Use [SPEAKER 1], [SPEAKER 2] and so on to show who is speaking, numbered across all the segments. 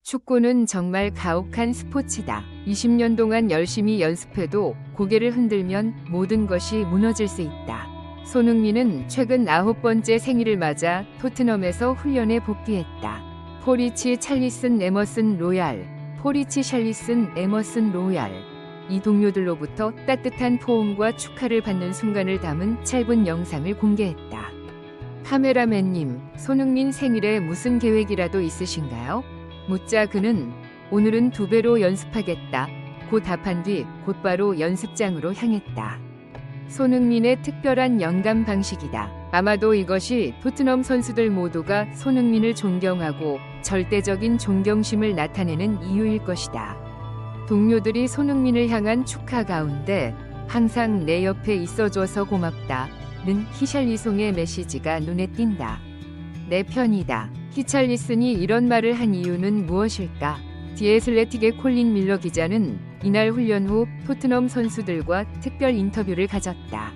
[SPEAKER 1] 축구는 정말 가혹한 스포츠다. 20년 동안 열심히 연습해도 고개를 흔들면 모든 것이 무너질 수 있다. 손흥민은 최근 9번째 생일을 맞아 토트넘에서 훈련에 복귀했다. 포리치 찰리슨 에머슨 로얄, 포리치 찰리슨 에머슨 로얄. 이 동료들로부터 따뜻한 포옹과 축하를 받는 순간을 담은 짧은 영상을 공개했다. 카메라맨님, 손흥민 생일에 무슨 계획이라도 있으신가요? 묻자 그는 오늘은 2배로 연습하겠다. 고 답한 뒤 곧바로 연습장으로 향했다. 손흥민의 특별한 영감 방식이다. 아마도 이것이 토트넘 선수들 모두가 손흥민을 존경하고 절대적인 존경심을 나타내는 이유일 것이다. 동료들이 손흥민을 향한 축하 가운데 항상 내 옆에 있어줘서 고맙다는 히샬리송의 메시지가 눈에 띈다. 내 편이다. 히찰리슨이 이런 말을 한 이유는 무엇일까? 디애슬레틱의 콜린 밀러 기자는 이날 훈련 후 토트넘 선수들과 특별 인터뷰를 가졌다.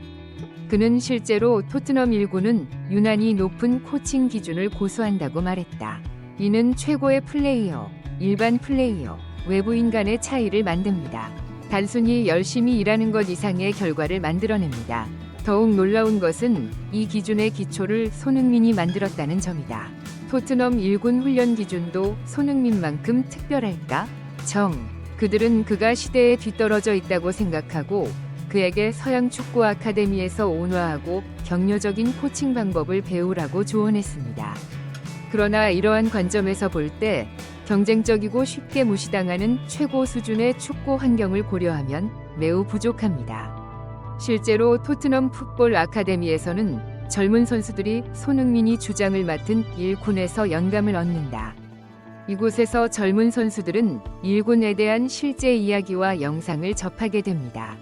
[SPEAKER 1] 그는 실제로 토트넘 1군은 유난히 높은 코칭 기준을 고수한다고 말했다. 이는 최고의 플레이어, 일반 플레이어, 외부인 간의 차이를 만듭니다. 단순히 열심히 일하는 것 이상의 결과를 만들어냅니다. 더욱 놀라운 것은 이 기준의 기초를 손흥민이 만들었다는 점이다. 토트넘 1군 훈련 기준도 손흥민만큼 특별할까? 그들은 그가 시대에 뒤떨어져 있다고 생각하고 그에게 서양 축구 아카데미에서 온화하고 격려적인 코칭 방법을 배우라고 조언했습니다. 그러나 이러한 관점에서 볼 때 경쟁적이고 쉽게 무시당하는 최고 수준의 축구 환경을 고려하면 매우 부족합니다. 실제로 토트넘 풋볼 아카데미에서는 젊은 선수들이 손흥민이 주장을 맡은 1군에서 영감을 얻는다. 이곳에서 젊은 선수들은 1군에 대한 실제 이야기와 영상을 접하게 됩니다.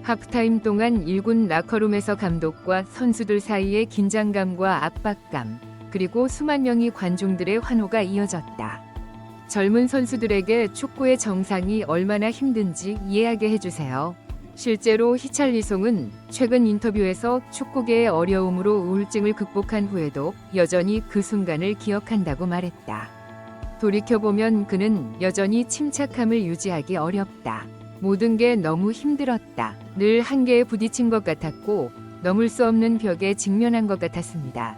[SPEAKER 1] 하프타임 동안 1군 라커룸에서 감독과 선수들 사이의 긴장감과 압박감, 그리고 수만 명의 관중들의 환호가 이어졌다. 젊은 선수들에게 축구의 정상이 얼마나 힘든지 이해하게 해주세요. 실제로 히찰리송은 최근 인터뷰에서 축구계의 어려움으로 우울증을 극복한 후에도 여전히 그 순간을 기억한다고 말했다. 돌이켜보면 그는 여전히 침착함을 유지하기 어렵다. 모든 게 너무 힘들었다. 늘 한계에 부딪힌 것 같았고 넘을 수 없는 벽에 직면한 것 같았습니다.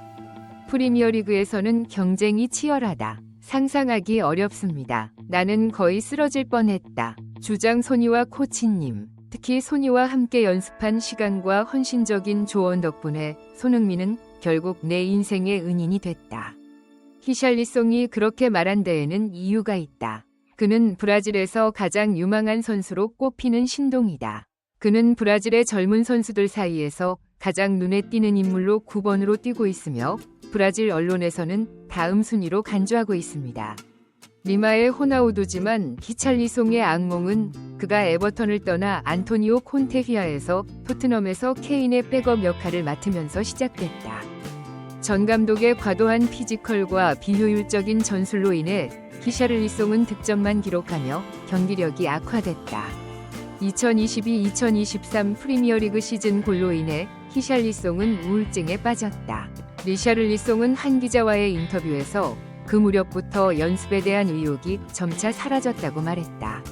[SPEAKER 1] 프리미어리그에서는 경쟁이 치열하다. 상상하기 어렵습니다. 나는 거의 쓰러질 뻔했다. 주장 소니와 코치님, 특히 소니와 함께 연습한 시간과 헌신적인 조언 덕분에 손흥민은 결국 내 인생의 은인이 됐다. 히샬리송이 그렇게 말한 데에는 이유가 있다. 그는 브라질에서 가장 유망한 선수로 꼽히는 신동이다. 그는 브라질의 젊은 선수들 사이에서 가장 눈에 띄는 인물로 9번으로 뛰고 있으며 브라질 언론에서는 다음 순위로 간주하고 있습니다. 리마의 호나우두지만 히찰리송의 악몽은 그가 에버턴을 떠나 안토니오 콘테 휘하에서 토트넘에서 케인의 백업 역할을 맡으면서 시작됐다. 전 감독의 과도한 피지컬과 비효율적인 전술로 인해 히샬리송은 득점만 기록하며 경기력이 악화됐다. 2022-2023 프리미어리그 시즌 골로 인해 히샬리송은 우울증에 빠졌다. 리샤를리송은 한 기자와의 인터뷰에서 그 무렵부터 연습에 대한 의욕이 점차 사라졌다고 말했다.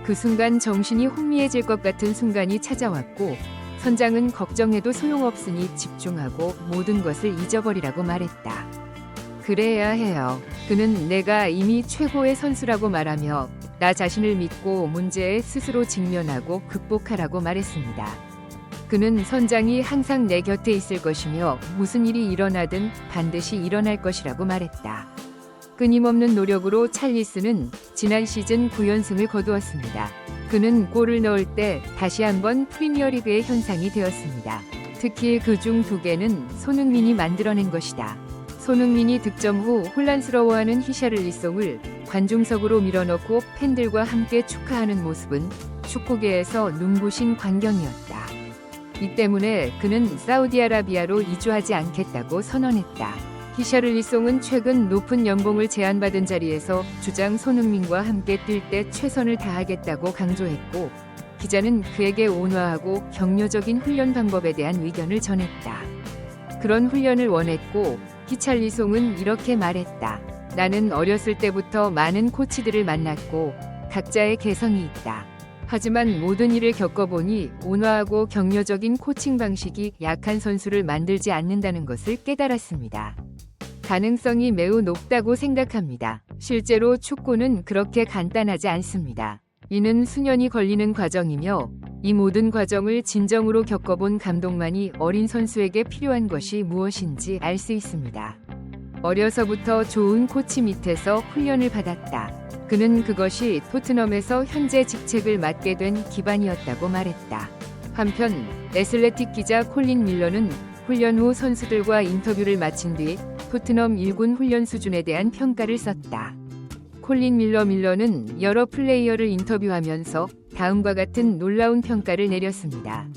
[SPEAKER 1] 그 순간 정신이 혼미해질 것 같은 순간이 찾아왔고 선장은 걱정해도 소용없으니 집중하고 모든 것을 잊어버리라고 말했다. 그래야 해요. 그는 내가 이미 최고의 선수라고 말하며 나 자신을 믿고 문제에 스스로 직면하고 극복하라고 말했습니다. 그는 선장이 항상 내 곁에 있을 것이며 무슨 일이 일어나든 반드시 일어날 것이라고 말했다. 끊임없는 노력으로 찰리스는 지난 시즌 9연승을 거두었습니다. 그는 골을 넣을 때 다시 한번 프리미어리그의 현상이 되었습니다. 특히 그중 2개는 손흥민이 만들어낸 것이다. 손흥민이 득점 후 혼란스러워하는 히샤를리송을 관중석으로 밀어넣고 팬들과 함께 축하하는 모습은 축구계에서 눈부신 광경이었다. 이 때문에 그는 사우디아라비아로 이주하지 않겠다고 선언했다. 히샤를리송은 최근 높은 연봉을 제안받은 자리에서 주장 손흥민과 함께 뛸 때 최선을 다하겠다고 강조했고 기자는 그에게 온화하고 격려적인 훈련 방법에 대한 의견을 전했다. 그런 훈련을 원했고 히찰리송은 이렇게 말했다. 나는 어렸을 때부터 많은 코치들을 만났고 각자의 개성이 있다. 하지만 모든 일을 겪어보니 온화하고 격려적인 코칭 방식이 약한 선수를 만들지 않는다는 것을 깨달았습니다. 가능성이 매우 높다고 생각합니다. 실제로 축구는 그렇게 간단하지 않습니다. 이는 수년이 걸리는 과정이며 이 모든 과정을 진정으로 겪어본 감독만이 어린 선수에게 필요한 것이 무엇인지 알 수 있습니다. 어려서부터 좋은 코치 밑에서 훈련을 받았다. 그는 그것이 토트넘에서 현재 직책을 맡게 된 기반이었다고 말했다. 한편 애슬레틱 기자 콜린 밀러는 훈련 후 선수들과 인터뷰를 마친 뒤 토트넘 1군 훈련 수준에 대한 평가를 썼다. 콜린 밀러는 여러 플레이어를 인터뷰하면서 다음과 같은 놀라운 평가를 내렸습니다.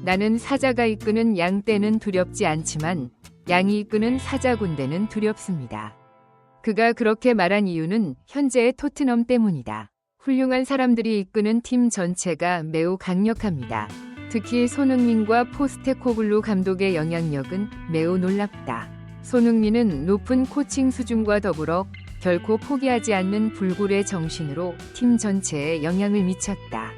[SPEAKER 1] 나는 사자가 이끄는 양 떼는 두렵지 않지만 양이 이끄는 사자 군대는 두렵습니다. 그가 그렇게 말한 이유는 현재의 토트넘 때문이다. 훌륭한 사람들이 이끄는 팀 전체가 매우 강력합니다. 특히 손흥민과 포스테코글루 감독의 영향력은 매우 놀랍다. 손흥민은 높은 코칭 수준과 더불어 결코 포기하지 않는 불굴의 정신으로 팀 전체에 영향을 미쳤다.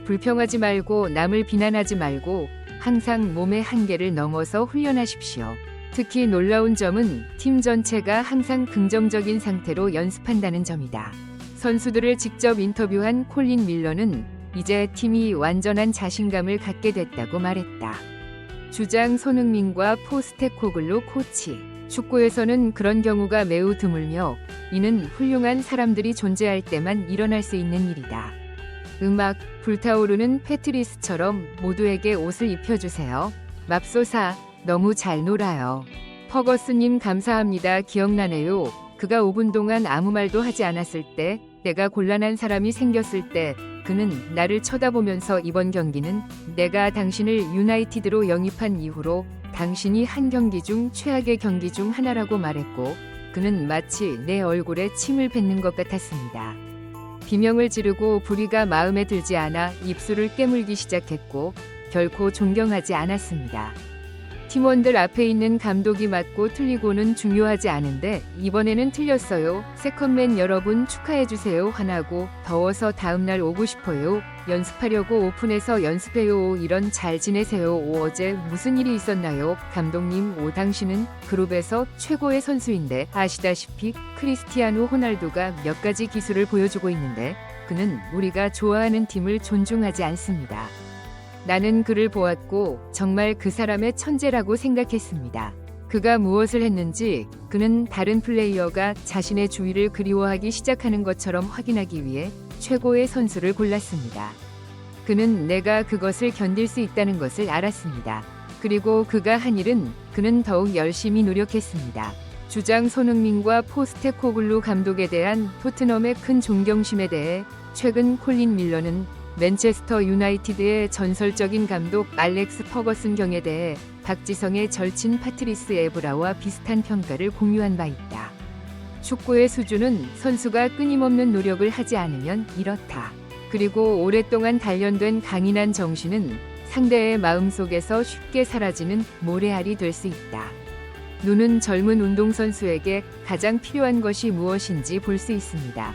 [SPEAKER 1] 불평하지 말고 남을 비난하지 말고 항상 몸의 한계를 넘어서 훈련하십시오. 특히 놀라운 점은 팀 전체가 항상 긍정적인 상태로 연습한다는 점이다. 선수들을 직접 인터뷰한 콜린 밀러는 이제 팀이 완전한 자신감을 갖게 됐다고 말했다. 주장 손흥민과 포스테코글루 코치. 축구에서는 그런 경우가 매우 드물며 이는 훌륭한 사람들이 존재할 때만 일어날 수 있는 일이다. 음악, 불타오르는 패트리스처럼 모두에게 옷을 입혀주세요. 맙소사, 너무 잘 놀아요. 퍼거스님 감사합니다. 기억나네요. 그가 5분 동안 아무 말도 하지 않았을 때, 내가 곤란한 사람이 생겼을 때, 그는 나를 쳐다보면서 이번 경기는 내가 당신을 유나이티드로 영입한 이후로 당신이 한 경기 중 최악의 경기 중 하나라고 말했고, 그는 마치 내 얼굴에 침을 뱉는 것 같았습니다. 비명을 지르고 불의가 마음에 들지 않아 입술을 깨물기 시작했고, 결코 존경하지 않았습니다. 팀원들 앞에 있는 감독이 맞고 틀리고는 중요하지 않은데 이번에는 틀렸어요. 세컨맨 여러분 축하해주세요. 화나고 더워서 다음날 오고 싶어요. 연습하려고 오픈해서 연습해요. 이런 잘 지내세요. 어제 무슨 일이 있었나요? 감독님 당신은 그룹에서 최고의 선수인데 아시다시피 크리스티아노 호날두가 몇 가지 기술을 보여주고 있는데 그는 우리가 좋아하는 팀을 존중하지 않습니다. 나는 그를 보았고 정말 그 사람의 천재라고 생각했습니다. 그가 무엇을 했는지 그는 다른 플레이어가 자신의 주위를 그리워하기 시작하는 것처럼 확인하기 위해 최고의 선수를 골랐습니다. 그는 내가 그것을 견딜 수 있다는 것을 알았습니다. 그리고 그가 한 일은 그는 더욱 열심히 노력했습니다. 주장 손흥민과 포스테코글루 감독에 대한 토트넘의 큰 존경심에 대해 최근 콜린 밀러는 맨체스터 유나이티드의 전설적인 감독 알렉스 퍼거슨 경에 대해 박지성의 절친 파트리스 에브라와 비슷한 평가를 공유한 바 있다. 축구의 수준은 선수가 끊임없는 노력을 하지 않으면 이렇다. 그리고 오랫동안 단련된 강인한 정신은 상대의 마음속에서 쉽게 사라지는 모래알이 될 수 있다. 눈은 젊은 운동선수에게 가장 필요한 것이 무엇인지 볼 수 있습니다.